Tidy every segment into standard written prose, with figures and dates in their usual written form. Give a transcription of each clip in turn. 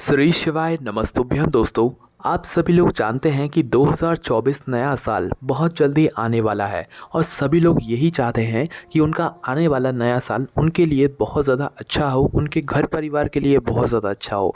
श्री शिवाय नमस्तुभ्यं दोस्तों। आप सभी लोग जानते हैं कि 2024 नया साल बहुत जल्दी आने वाला है और सभी लोग यही चाहते हैं कि उनका आने वाला नया साल उनके लिए बहुत ज़्यादा अच्छा हो, उनके घर परिवार के लिए बहुत ज़्यादा अच्छा हो।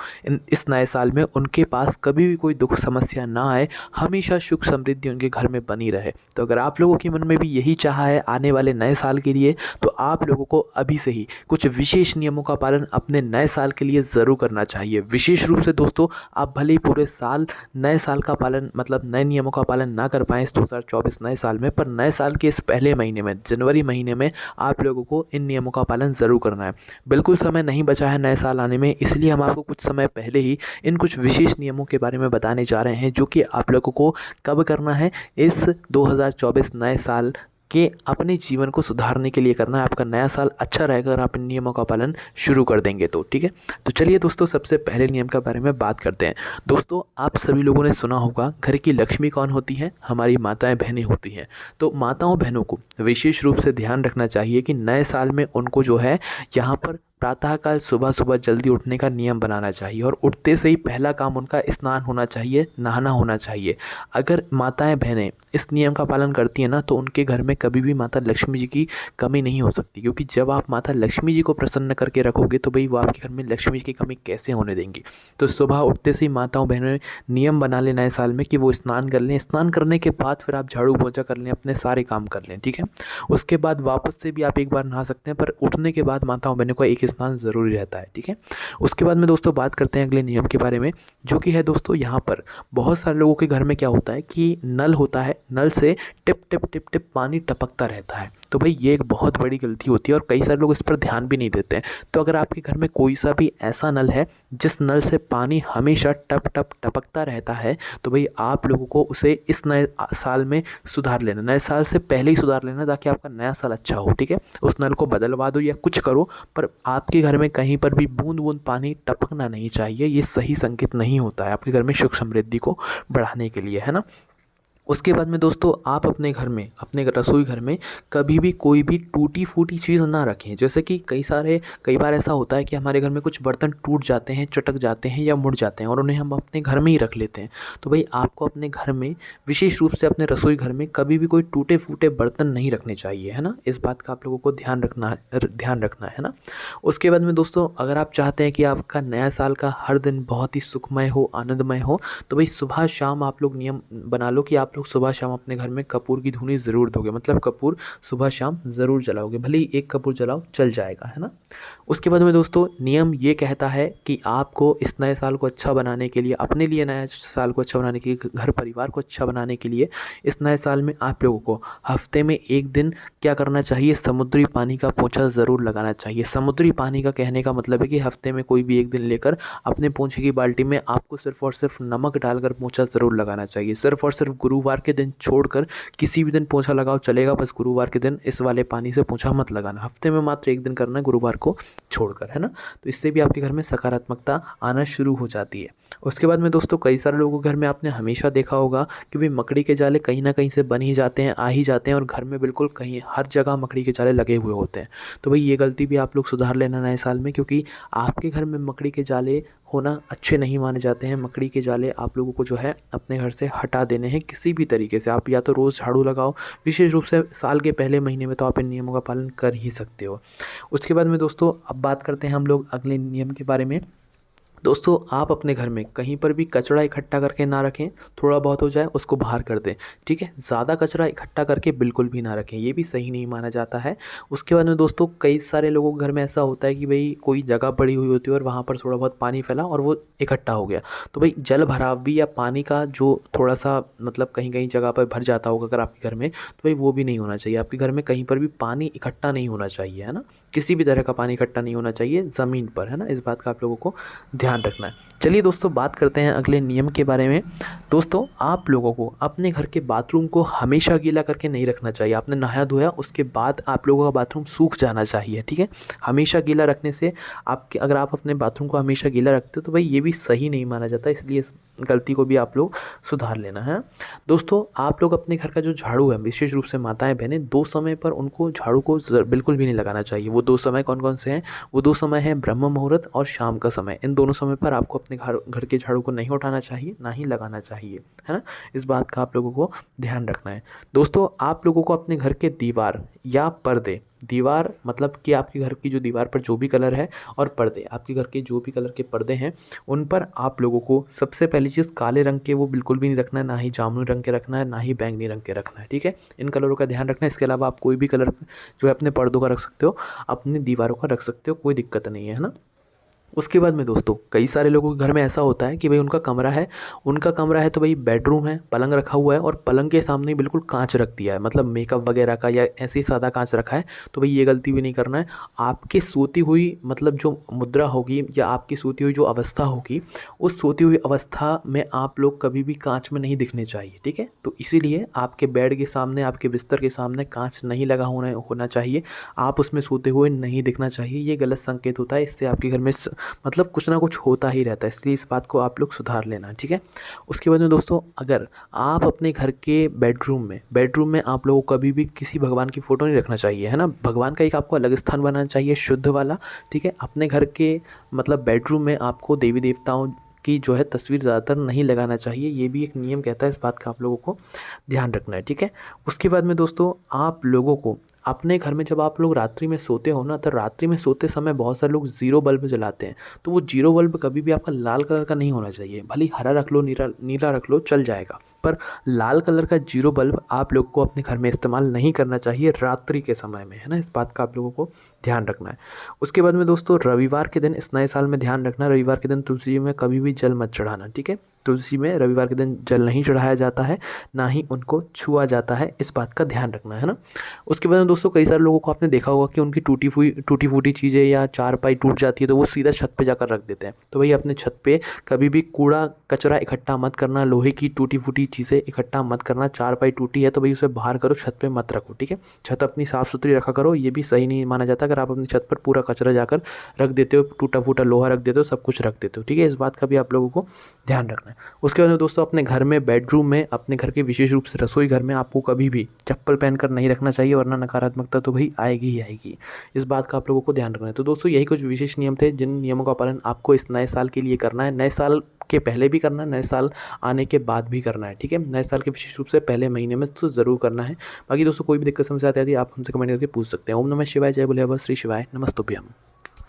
इस नए साल में उनके पास कभी भी कोई दुख समस्या ना आए, हमेशा सुख समृद्धि उनके घर में बनी रहे। तो अगर आप लोगों के मन में भी यही चाह है आने वाले नए साल के लिए, तो आप लोगों को अभी से ही कुछ विशेष नियमों का पालन अपने नए साल के लिए ज़रूर करना चाहिए। विशेष रूप से दोस्तों, आप भले ही पूरे साल नए साल का पालन मतलब नए नियमों का पालन ना कर पाएँ इस 2024 नए साल में, पर नए साल के इस पहले महीने में, जनवरी महीने में, आप लोगों को इन नियमों का पालन ज़रूर करना है। बिल्कुल समय नहीं बचा है नए साल आने में, इसलिए हम आपको कुछ समय पहले ही इन कुछ विशेष नियमों के बारे में बताने जा रहे हैं, जो कि आप लोगों को कब करना है, इस 2024 नए साल के अपने जीवन को सुधारने के लिए करना है। आपका नया साल अच्छा रहेगा अगर आप इन नियमों का पालन शुरू कर देंगे तो, ठीक है। तो चलिए दोस्तों, सबसे पहले नियम के बारे में बात करते हैं। दोस्तों, आप सभी लोगों ने सुना होगा, घर की लक्ष्मी कौन होती है? हमारी माताएं बहनें होती हैं। तो माताओं बहनों को विशेष रूप से ध्यान रखना चाहिए कि नए साल में उनको जो है यहाँ पर प्रातःकाल सुबह सुबह जल्दी उठने का नियम बनाना चाहिए और उठते से ही पहला काम उनका स्नान होना चाहिए, नहाना होना चाहिए। अगर माताएं बहनें इस नियम का पालन करती हैं ना, तो उनके घर में कभी भी माता लक्ष्मी जी की कमी नहीं हो सकती, क्योंकि जब आप माता लक्ष्मी जी को प्रसन्न करके रखोगे तो भाई वो आपके घर में लक्ष्मी जी की कमी कैसे होने देंगी। तो सुबह उठते से ही माताओं बहनों नियम बना लें नए साल में कि वो स्नान कर लें। स्नान करने के बाद फिर आप झाड़ू पोंछा कर लें, अपने सारे काम कर लें, ठीक है। उसके बाद वापस से भी आप एक बार नहा सकते हैं, पर उठने के बाद माताओं बहनों का एक स्नान ज़रूरी रहता है, ठीक है। उसके बाद में दोस्तों बात करते हैं अगले नियम के बारे में, जो कि है दोस्तों, यहाँ पर बहुत सारे लोगों के घर में क्या होता है कि नल होता है, नल से टिप टिप टिप टिप पानी टपकता रहता है। तो भाई ये एक बहुत बड़ी गलती होती है और कई सारे लोग इस पर ध्यान भी नहीं देते हैं। तो अगर आपके घर में कोई सा भी ऐसा नल है जिस नल से पानी हमेशा टप टप टपकता रहता है, तो भाई आप लोगों को उसे इस नए साल में सुधार लेना, नए साल से पहले ही सुधार लेना, ताकि आपका नया साल अच्छा हो, ठीक है। उस नल को बदलवा दो या कुछ करो, पर आपके घर में कहीं पर भी बूंद बूंद पानी टपकना नहीं चाहिए। ये सही संकेत नहीं होता है आपके घर में सुख समृद्धि को बढ़ाने के लिए, है ना। उसके बाद में दोस्तों, आप अपने घर में, अपने रसोई घर में कभी भी कोई भी टूटी फूटी चीज़ ना रखें। जैसे कि कई बार ऐसा होता है कि हमारे घर में कुछ बर्तन टूट जाते हैं, चटक जाते हैं या मुड़ जाते हैं और उन्हें हम अपने घर में ही रख लेते हैं। तो भाई आपको अपने घर में, विशेष रूप से अपने रसोई घर में, कभी भी कोई टूटे फूटे बर्तन नहीं रखने चाहिए, है ना। इस बात का आप लोगों को ध्यान रखना है ना। उसके बाद में दोस्तों, अगर आप चाहते हैं कि आपका नया साल का हर दिन बहुत ही सुखमय हो, आनंदमय हो, तो भाई सुबह शाम आप लोग नियम बना लो कि आप लोग सुबह शाम अपने घर में कपूर की धूनी ज़रूर दोगे, मतलब कपूर सुबह शाम ज़रूर जलाओगे, भले ही एक कपूर जलाओ चल जाएगा, है ना। उसके बाद में दोस्तों, नियम ये कहता है कि आपको इस नए साल को अच्छा बनाने के लिए, अपने लिए नए साल को अच्छा बनाने के लिए, घर परिवार को अच्छा बनाने के लिए, इस नए साल में आप लोगों को हफ्ते में एक दिन क्या करना चाहिए, समुद्री पानी का पोंछा ज़रूर लगाना चाहिए। समुद्री पानी का कहने का मतलब है कि हफ्ते में कोई भी एक दिन लेकर अपने पोंछे की बाल्टी में आपको सिर्फ और सिर्फ नमक डालकर पोंछा ज़रूर लगाना चाहिए। सिर्फ और सिर्फ गुरुवार के दिन छोड़कर किसी भी दिन पोंछा लगाओ चलेगा, बस गुरुवार के दिन इस वाले पानी से पोंछा मत लगाना। हफ्ते में मात्र एक दिन करना है, गुरुवार को छोड़कर, है ना। तो इससे भी आपके घर में सकारात्मकता आना शुरू हो जाती है। उसके बाद में दोस्तों, कई सारे लोगों के घर में आपने हमेशा देखा होगा कि भाई मकड़ी के जाले कहीं ना कहीं से बन ही जाते हैं, आ ही जाते हैं, और घर में बिल्कुल कहीं हर जगह मकड़ी के जाले लगे हुए होते हैं। तो भाई ये गलती भी आप लोग सुधार लेना नए साल में, क्योंकि आपके घर में मकड़ी के जाले होना अच्छे नहीं माने जाते हैं। मकड़ी के जाले आप लोगों को जो है अपने घर से हटा देने हैं किसी भी तरीके से। आप या तो रोज़ झाड़ू लगाओ, विशेष रूप से साल के पहले महीने में तो आप इन नियमों का पालन कर ही सकते हो। उसके बाद में दोस्तों, अब बात करते हैं हम लोग अगले नियम के बारे में। दोस्तों, आप अपने घर में कहीं पर भी कचरा इकट्ठा करके ना रखें। थोड़ा बहुत हो जाए उसको बाहर कर दें, ठीक है। ज़्यादा कचरा इकट्ठा करके बिल्कुल भी ना रखें, ये भी सही नहीं माना जाता है। उसके बाद में दोस्तों, कई सारे लोगों के घर में ऐसा होता है कि भाई कोई जगह पड़ी हुई होती है और वहाँ पर थोड़ा बहुत पानी फैला और वो इकट्ठा हो गया। तो भाई जल भराव भी, या पानी का जो थोड़ा सा मतलब कहीं कहीं जगह पर भर जाता होगा अगर आपके घर में, तो भाई वो भी नहीं होना चाहिए। आपके घर में कहीं पर भी पानी इकट्ठा नहीं होना चाहिए, है ना। किसी भी तरह का पानी इकट्ठा नहीं होना चाहिए ज़मीन पर, है ना। इस बात का आप लोगों को ध्यान रखना है। चलिए दोस्तों, बात करते हैं अगले नियम के बारे में। दोस्तों, आप लोगों को अपने घर के बाथरूम को हमेशा गीला करके नहीं रखना चाहिए। आपने नहाया धोया उसके बाद आप लोगों का बाथरूम सूख जाना चाहिए, ठीक है। हमेशा गीला रखने से अगर आप अपने बाथरूम को हमेशा गीला रखते हो तो भाई ये भी सही नहीं माना जाता, इसलिए इस गलती को भी आप लोग सुधार लेना है। दोस्तों, आप लोग अपने घर का जो झाड़ू है, विशेष रूप से माताएं बहनें, दो समय पर उनको झाड़ू को बिल्कुल भी नहीं लगाना चाहिए। वो दो समय कौन कौन से हैं? वो दो समय हैं ब्रह्म मुहूर्त और शाम का समय। इन दोनों समय पर आपको अपने घर के झाड़ू को नहीं उठाना चाहिए, ना ही लगाना चाहिए, है ना। इस बात का आप लोगों को ध्यान रखना है। दोस्तों, आप लोगों को अपने घर के दीवार या पर्दे, दीवार मतलब कि आपके घर की जो दीवार पर जो भी कलर है, और पर्दे आपके घर के जो भी कलर के पर्दे हैं, उन पर आप लोगों को सबसे पहली चीज़ काले रंग के वो बिल्कुल भी नहीं रखना है, ना ही जामुनी रंग के रखना है, ना ही बैंगनी रंग के रखना है, ठीक है। इन कलरों का ध्यान रखना है। इसके अलावा आप कोई भी कलर जो है अपने पर्दों का रख सकते हो, अपनी दीवारों का रख सकते हो, कोई दिक्कत नहीं है ना। उसके बाद में दोस्तों, कई सारे लोगों के घर में ऐसा होता है कि भाई उनका कमरा है तो भाई बेडरूम है, पलंग रखा हुआ है और पलंग के सामने ही बिल्कुल कांच रख दिया है, मतलब मेकअप वगैरह का या ऐसे ही सादा कांच रखा है। तो भाई ये गलती भी नहीं करना है। आपकी सोती हुई मतलब जो मुद्रा होगी या आपकी सोती हुई जो अवस्था होगी, उस सोती हुई अवस्था में आप लोग कभी भी कांच में नहीं दिखने चाहिए, ठीक है। तो इसीलिए आपके बेड के सामने, आपके बिस्तर के सामने कांच नहीं लगा होना चाहिए। आप उसमें सोते हुए नहीं दिखना चाहिए। ये गलत संकेत होता है। इससे आपके घर में मतलब कुछ ना कुछ होता ही रहता है, इसलिए इस बात को आप लोग सुधार लेना, ठीक है। उसके बाद में दोस्तों, अगर आप अपने घर के बेडरूम में आप लोगों को कभी भी किसी भगवान की फ़ोटो नहीं रखना चाहिए, है ना। भगवान का एक आपको अलग स्थान बनाना चाहिए, शुद्ध वाला, ठीक है। अपने घर के मतलब बेडरूम में आपको देवी देवताओं की जो है तस्वीर ज़्यादातर नहीं लगाना चाहिए। ये भी एक नियम कहता है, इस बात का आप लोगों को ध्यान रखना है, ठीक है। उसके बाद में दोस्तों, आप लोगों को अपने घर में जब आप लोग रात्रि में सोते हो ना, तो रात्रि में सोते समय बहुत सारे लोग ज़ीरो बल्ब जलाते हैं। तो वो ज़ीरो बल्ब कभी भी आपका लाल कलर का नहीं होना चाहिए। भले ही हरा रख लो, नीला रख लो, चल जाएगा, पर लाल कलर का ज़ीरो बल्ब आप लोगों को अपने घर में इस्तेमाल नहीं करना चाहिए रात्रि के समय में, है ना। इस बात का आप लोगों को ध्यान रखना है। उसके बाद में दोस्तों, रविवार के दिन, इस नए साल में ध्यान रखना, रविवार के दिन तुलसी जी में कभी भी जल मत चढ़ाना, ठीक है। तुलसी में रविवार के दिन जल नहीं चढ़ाया जाता है, ना ही उनको छुआ जाता है। इस बात का ध्यान रखना है ना। उसके बाद में दोस्तों, कई सारे लोगों को आपने देखा होगा कि उनकी टूटी फूटी चीज़ें या चारपाई टूट जाती है तो वो सीधा छत पे जाकर रख देते हैं। तो भाई अपने छत पे कभी भी कूड़ा कचरा इकट्ठा मत करना, लोहे की टूटी फूटी चीज़ें इकट्ठा मत करना। चारपाई टूटी है तो भाई उसे बाहर करो, छत पे मत रखो, ठीक है। छत अपनी साफ़ सुथरी रखा करो। ये भी सही नहीं माना जाता अगर आप अपनी छत पर पूरा कचरा जाकर रख देते हो, टूटा फूटा लोहा रख देते हो, सब कुछ रख देते हो, ठीक है। इस बात का भी आप लोगों को ध्यान रखना है। उसके बाद में दोस्तों, अपने घर में बेडरूम में, अपने घर के विशेष रूप से रसोई घर में आपको कभी भी चप्पल पहनकर नहीं रखना चाहिए, वरना नकारात्मकता तो भाई आएगी ही आएगी। इस बात का आप लोगों को ध्यान रखना है। तो दोस्तों, यही कुछ विशेष नियम थे जिन नियमों का पालन आपको इस नए साल के लिए करना है। नए साल के पहले भी करना है, नए साल आने के बाद भी करना है, ठीक है। नए साल के विशेष रूप से पहले महीने में तो ज़रूर करना है। बाकी दोस्तों, कोई भी दिक्कत समस्या आती है आप हमसे कमेंट करके पूछ सकते हैं। ओम नमः शिवाय, जय बोले बाबा श्री शिवाय, नमस्तुभ्यम।